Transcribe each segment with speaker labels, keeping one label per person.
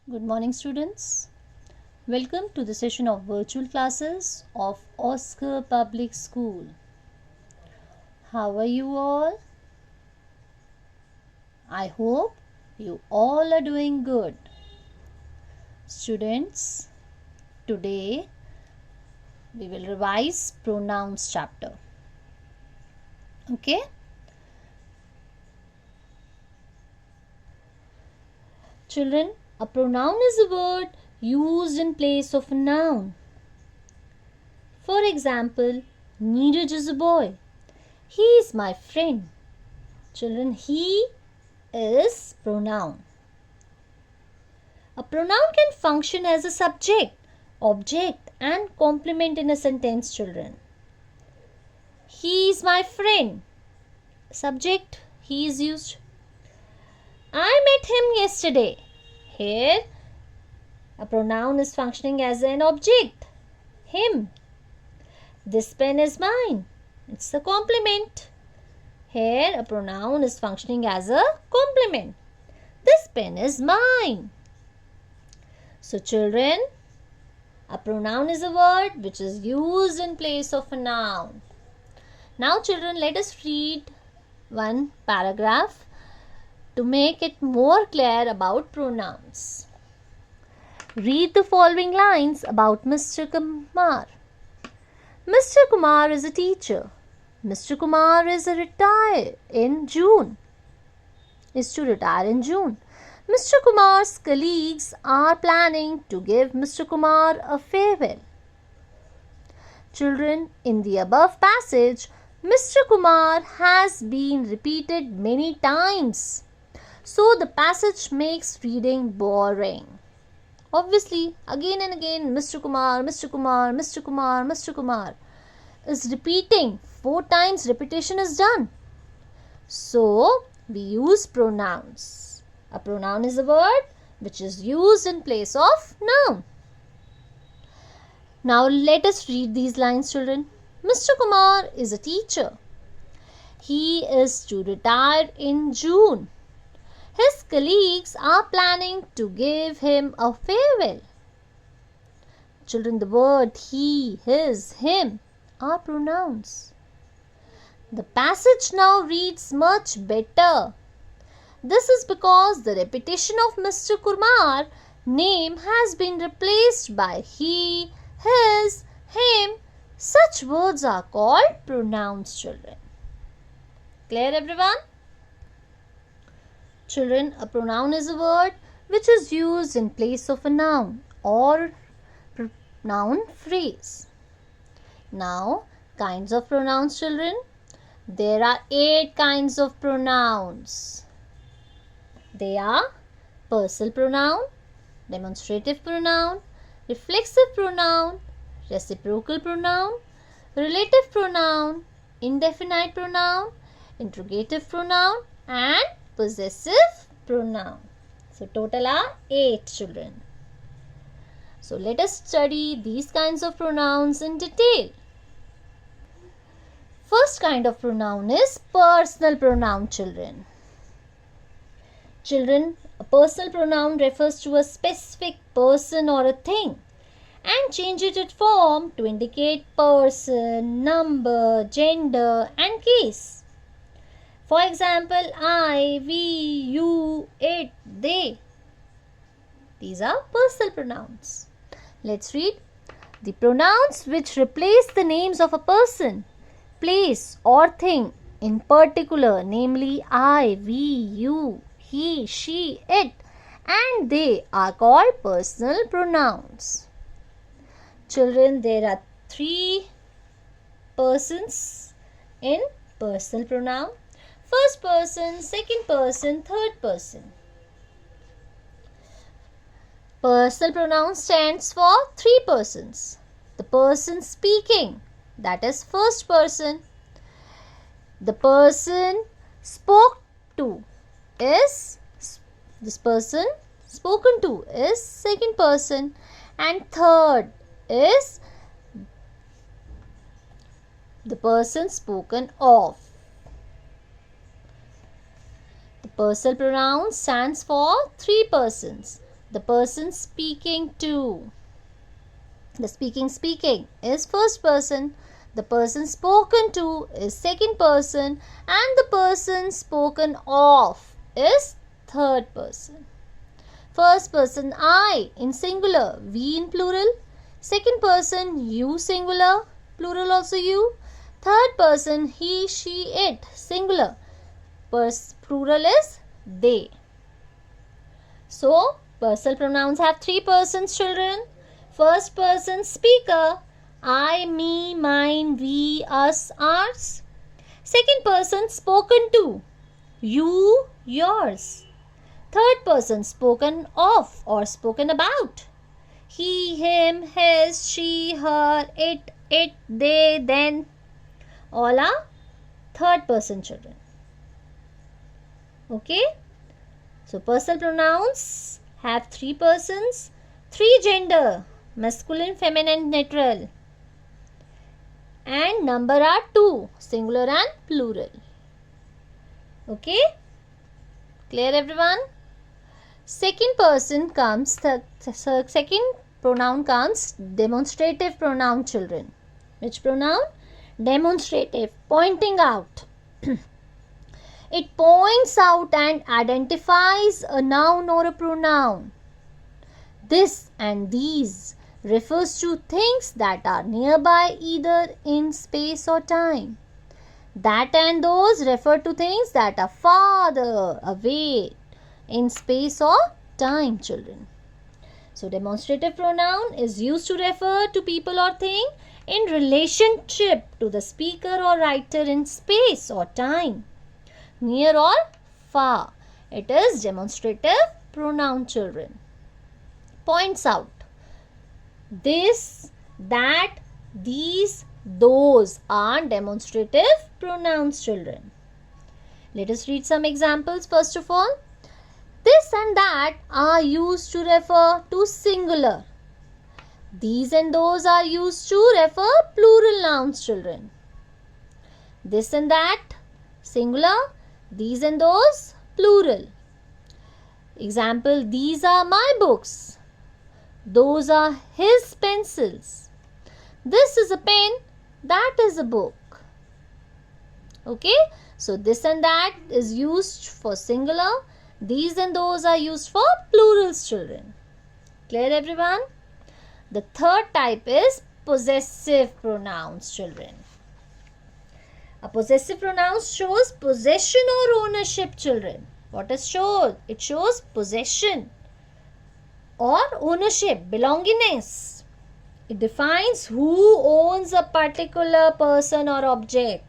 Speaker 1: Good morning, students. Welcome to the session of virtual classes of Oscar Public School. How are you all? I hope you all are doing good. Students, today we will revise pronouns chapter. Okay? Children, a pronoun is a word used in place of a noun. For example, Neeraj is a boy. He is my friend. Children, he is pronoun. A pronoun can function as a subject, object and complement in a sentence, children. He is my friend. Subject, he is used. I met him yesterday. Here, a pronoun is functioning as an object, him. This pen is mine. It's a complement. Here, a pronoun is functioning as a complement. This pen is mine. So, children, a pronoun is a word which is used in place of a noun. Now, children, let us read one paragraph to make it more clear about pronouns. Read the following lines about Mr. Kumar. Mr. Kumar is a teacher. Mr. Kumar is to retire in June. Mr. Kumar's colleagues are planning to give Mr. Kumar a farewell. Children, in the above passage, Mr. Kumar has been repeated many times. So the passage makes reading boring. Obviously, again and again, Mr. Kumar, Mr. Kumar, Mr. Kumar, Mr. Kumar is repeating. 4 times repetition is done. So, we use pronouns. A pronoun is a word which is used in place of noun. Now, let us read these lines, children. Mr. Kumar is a teacher. He is to retire in June. His colleagues are planning to give him a farewell. Children, the word he, his, him are pronouns. The passage now reads much better. This is because the repetition of Mr. Kumar name has been replaced by he, his, him. Such words are called pronouns, children. Clear, everyone? Children, a pronoun is a word which is used in place of a noun or noun phrase. Now, kinds of pronouns, children. There are 8 kinds of pronouns. They are personal pronoun, demonstrative pronoun, reflexive pronoun, reciprocal pronoun, relative pronoun, indefinite pronoun, interrogative pronoun and possessive pronoun. So, total are 8, children. So, let us study these kinds of pronouns in detail. First kind of pronoun is personal pronoun, children. Children, a personal pronoun refers to a specific person or a thing and changes its form to indicate person, number, gender and case. For example, I, we, you, it, they. These are personal pronouns. Let's read. The pronouns which replace the names of a person, place or thing in particular, namely I, we, you, he, she, it and they are called personal pronouns. Children, there are 3 persons in personal pronoun. First person, second person, third person. Personal pronoun stands for 3 persons. The person speaking, that is first person. The person spoke to is, this person spoken to is second person. And third is the person spoken of. The personal pronoun stands for 3 persons. the person speaking to. The speaking is first person. The person spoken to is second person. And the person spoken of is third person. First person I in singular, we in plural. Second person you singular, plural also you. Third person he, she, it, singular. Plural is they. So, personal pronouns have three persons, children. First person speaker, I, me, mine, we, us, ours. Second person spoken to, you, yours. Third person spoken of or spoken about, he, him, his, she, her, it, they, then. All are third person, children. Okay? So, personal pronouns have three persons, three gender, masculine, feminine, neutral. And number are two, singular and plural. Okay? Clear, everyone? Second person comes, the second pronoun comes demonstrative pronoun, children. Which pronoun? Demonstrative, pointing out. It points out and identifies a noun or a pronoun. This and these refers to things that are nearby either in space or time. That and those refer to things that are farther away in space or time, children. So, demonstrative pronoun is used to refer to people or thing in relationship to the speaker or writer in space or time, near or far. It is demonstrative pronoun, children. Points out. This, that, these, those are demonstrative pronouns, children. Let us read some examples first of all. This and that are used to refer to singular. These and those are used to refer plural nouns, children. This and that, singular. These and those, plural. Example, these are my books. Those are his pencils. This is a pen. That is a book. Okay. So, this and that is used for singular. These and those are used for plurals, children. Clear, everyone? The third type is possessive pronouns, children. A possessive pronoun shows possession or ownership, children. What does show? It shows possession or ownership, belongingness. It defines who owns a particular person or object.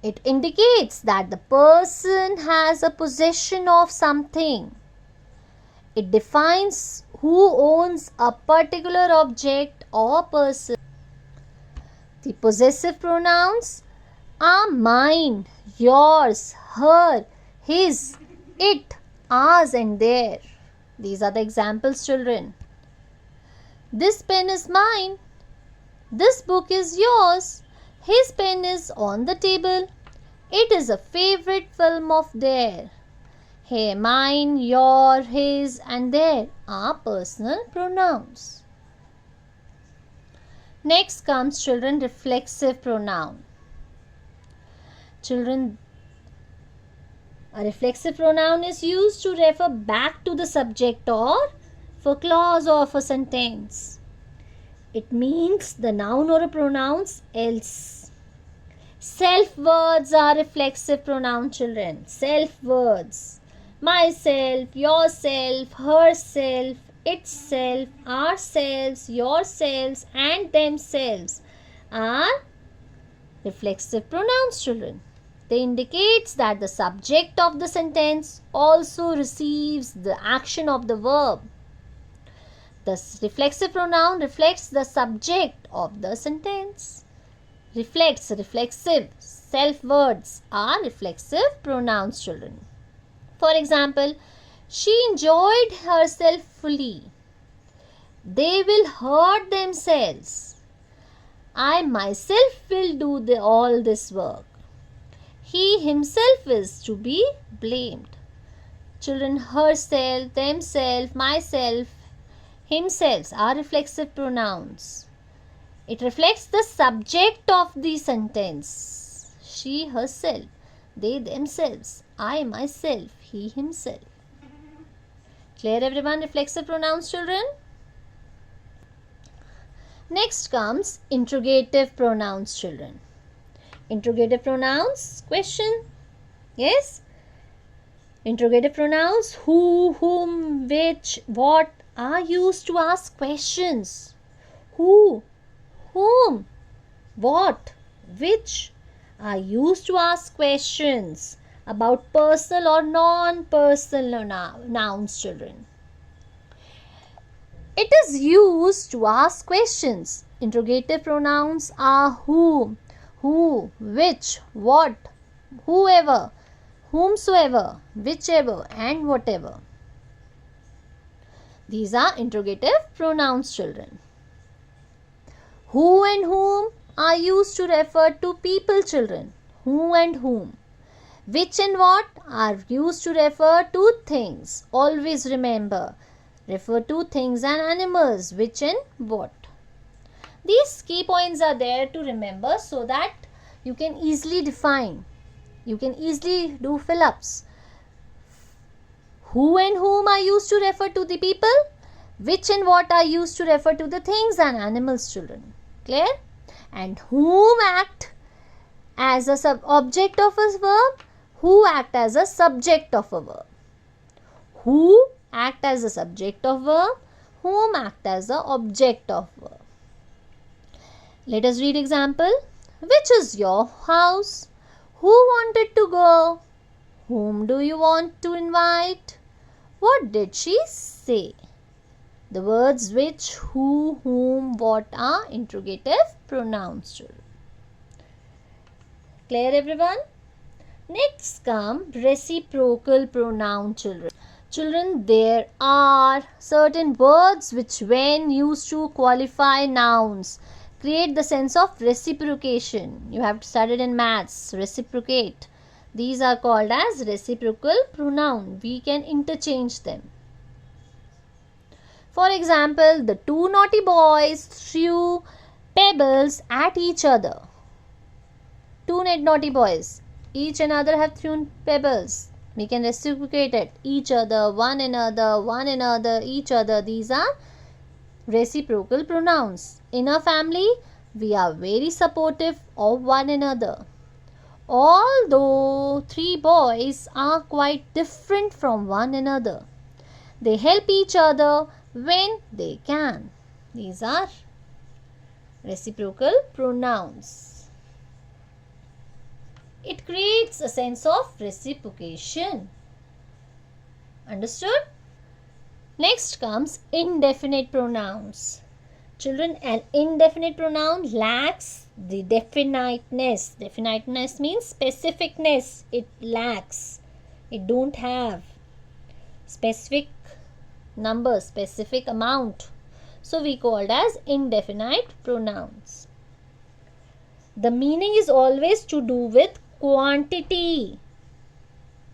Speaker 1: It indicates that the person has a possession of something. It defines who owns a particular object or person. The possessive pronouns are mine, yours, her, his, it, ours and their. These are the examples, children. This pen is mine. This book is yours. His pen is on the table. It is a favorite film of their. Here, mine, your, his and their are personal pronouns. Next comes, children, reflexive pronoun. Children, a reflexive pronoun is used to refer back to the subject or for clause or for sentence. It means the noun or a pronoun's else. Self words are reflexive pronoun, children. Self words. Myself, yourself, herself, itself, ourselves, yourselves and themselves are reflexive pronouns, children. They indicate that the subject of the sentence also receives the action of the verb. The reflexive pronoun reflects the subject of the sentence. Reflects, reflexive, self words are reflexive pronouns, children. For example, she enjoyed herself fully. They will hurt themselves. I myself will do all this work. He himself is to be blamed. Children, herself, themself, myself, himself are reflexive pronouns. It reflects the subject of the sentence. She, herself. They, themselves. I, myself. He, himself. Clear everyone? Reflexive pronouns, children? Next comes interrogative pronouns, children. Interrogative pronouns, question. Yes? Interrogative pronouns, who, whom, which, what are used to ask questions. Who, whom, what, which are used to ask questions about personal or non-personal nouns, children. It is used to ask questions. Interrogative pronouns are who, which, what, whoever, whomsoever, whichever, and whatever. These are interrogative pronouns, children. Who and whom are used to refer to people, children. Who and whom. Which and what are used to refer to things. Always remember, refer to things and animals. Which and what. These key points are there to remember so that you can easily define. You can easily do fill-ups. Who and whom are used to refer to the people. Which and what are used to refer to the things and animals, children. Clear? And whom act as a object of a verb. Who act as a subject of a verb. Who act as a subject of verb. Whom act as a object of verb. Let us read example. Which is your house? Who wanted to go? Whom do you want to invite? What did she say? The words which, who, whom, what are interrogative pronouns, children. Clear everyone? Next come reciprocal pronoun, children. Children, there are certain words which when used to qualify nouns create the sense of reciprocation. You have studied in maths, reciprocate. These are called as reciprocal pronoun. We can interchange them. For example, the two naughty boys threw pebbles at each other. Two naughty boys. Each another have thrown pebbles. We can reciprocate it. Each other, one another, each other. These are reciprocal pronouns. In a family, we are very supportive of one another. Although three boys are quite different from one another, they help each other when they can. These are reciprocal pronouns. It creates a sense of reciprocation. Understood? Next comes indefinite pronouns. Children, an indefinite pronoun lacks the definiteness. Definiteness means specificness. It lacks. It don't have specific number, specific amount. So we called as indefinite pronouns. The meaning is always to do with quantity.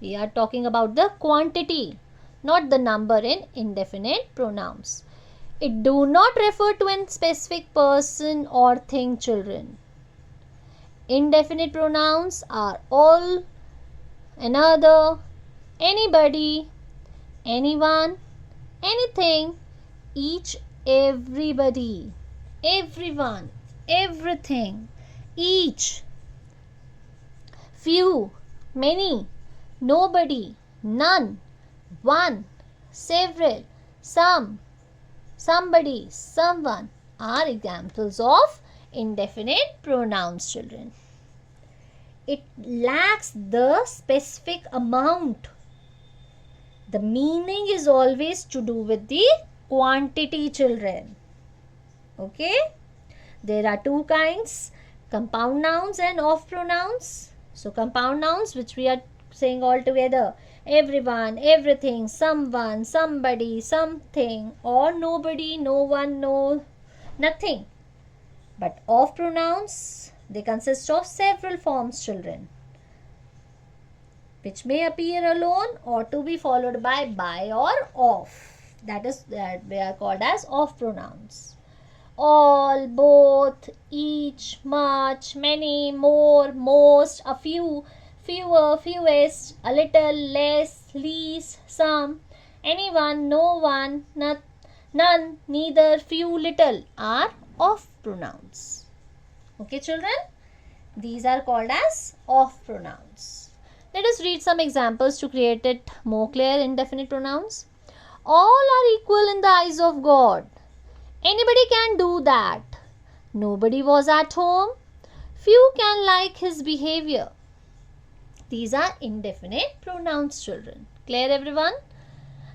Speaker 1: We are talking about the quantity, not the number in indefinite pronouns. It do not refer to a specific person or thing, children. Indefinite pronouns are all, another, anybody, anyone, anything, each, everybody, everyone, everything, each, few, many, nobody, none, one, several, some, somebody, someone are examples of indefinite pronouns, children. It lacks the specific amount. The meaning is always to do with the quantity, children. Okay? There are two kinds, compound nouns and off pronouns. So compound nouns, which we are saying all together, everyone, everything, someone, somebody, something, or nobody, no one, no, nothing. But off pronouns, they consist of several forms, children, which may appear alone or to be followed by or of. That they are called as of pronouns. All, both, each, much, many, more, most, a few, fewer, fewest, a little, less, least, some, anyone, no one, none, neither, few, little are of pronouns. Okay, children? These are called as of pronouns. Let us read some examples to create it more clear. Indefinite pronouns. All are equal in the eyes of God. Anybody can do that. Nobody was at home. Few can like his behavior. These are indefinite pronouns, children. Clear, everyone?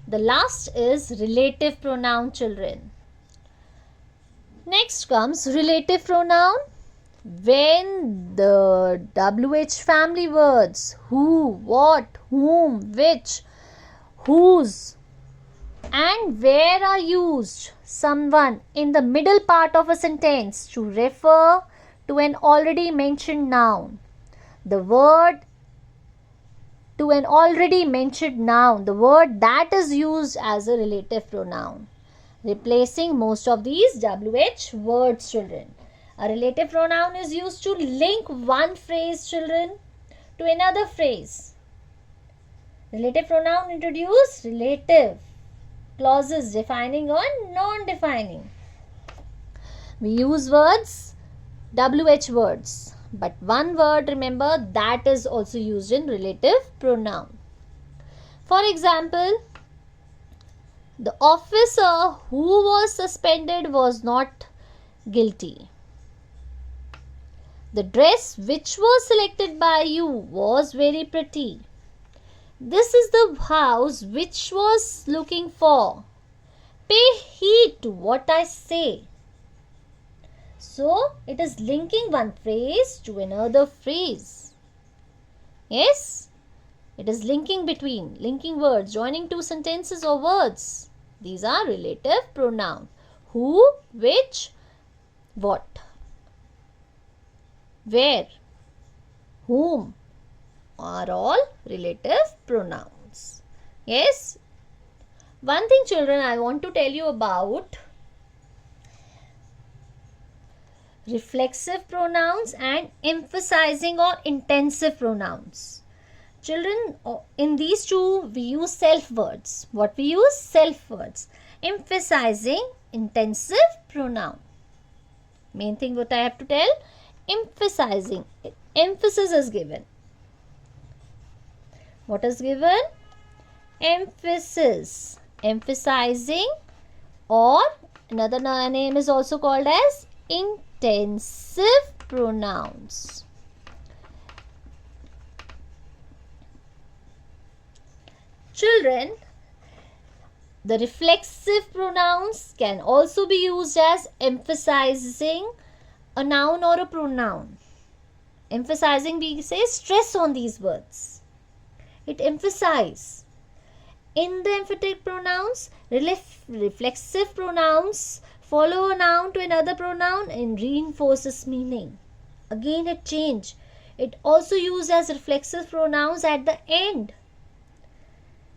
Speaker 1: The last is relative pronoun, children. Next comes relative pronoun. When the WH family words who, what, whom, which, whose and where are used, someone in the middle part of a sentence to refer to an already mentioned noun. The word to an already mentioned noun, the word that is used as a relative pronoun, replacing most of these WH words, children. A relative pronoun is used to link one phrase, children, to another phrase. Relative pronoun introduce relative clauses defining or non-defining. We use words, WH words, but one word, remember, that is also used in relative pronoun. For example, the officer who was suspended was not guilty. The dress which was selected by you was very pretty. This is the house which was looking for. Pay heed to what I say. So, it is linking one phrase to another phrase. Yes? It is linking words, joining two sentences or words. These are relative pronoun. Who, which, what, where, whom are all relative pronouns. Yes? One thing, children, I want to tell you about reflexive pronouns and emphasizing or intensive pronouns. Children, in these two, we use self words. What we use? Self words. Emphasizing, intensive pronoun. Main thing what I have to tell, emphasizing. Emphasis is given. What is given? Emphasis. Emphasizing, or another name is also called as intensive pronouns. Children, the reflexive pronouns can also be used as emphasizing a noun or a pronoun. Emphasizing, we say stress on these words. It emphasizes. In the emphatic pronouns, reflexive pronouns follow a noun to another pronoun and reinforces meaning. Again, it change. It also used as reflexive pronouns at the end.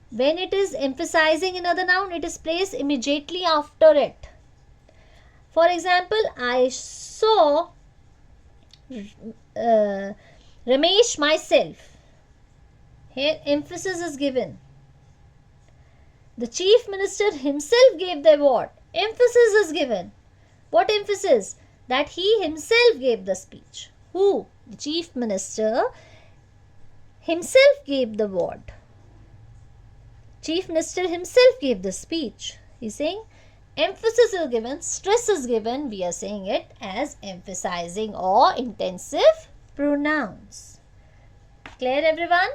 Speaker 1: When it is emphasizing another noun, it is placed immediately after it. For example, I saw Ramesh myself. Here emphasis is given. The Chief Minister himself gave the award. Emphasis is given. What emphasis? That he himself gave the speech. Who? The Chief Minister himself gave the award. Chief Minister himself gave the speech. He's saying emphasis is given, stress is given. We are saying it as emphasizing or intensive pronouns. Clear, everyone?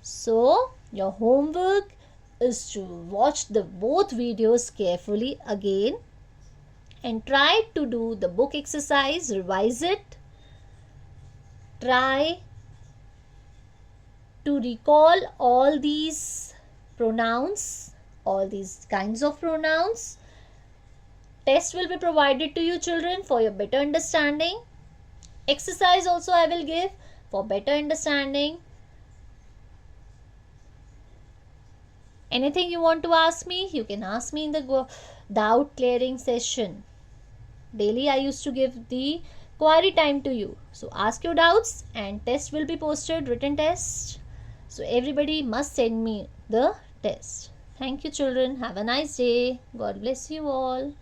Speaker 1: So, your homework is to watch the both videos carefully again and try to do the book exercise, revise it. Try to recall all these pronouns, all these kinds of pronouns. Test will be provided to you, children, for your better understanding. Exercise also I will give for better understanding. Anything you want to ask me, you can ask me in the doubt clearing session. Daily I used to give the query time to you. So ask your doubts and test will be posted, written test. So everybody must send me the test. Thank you children. Have a nice day. God bless you all.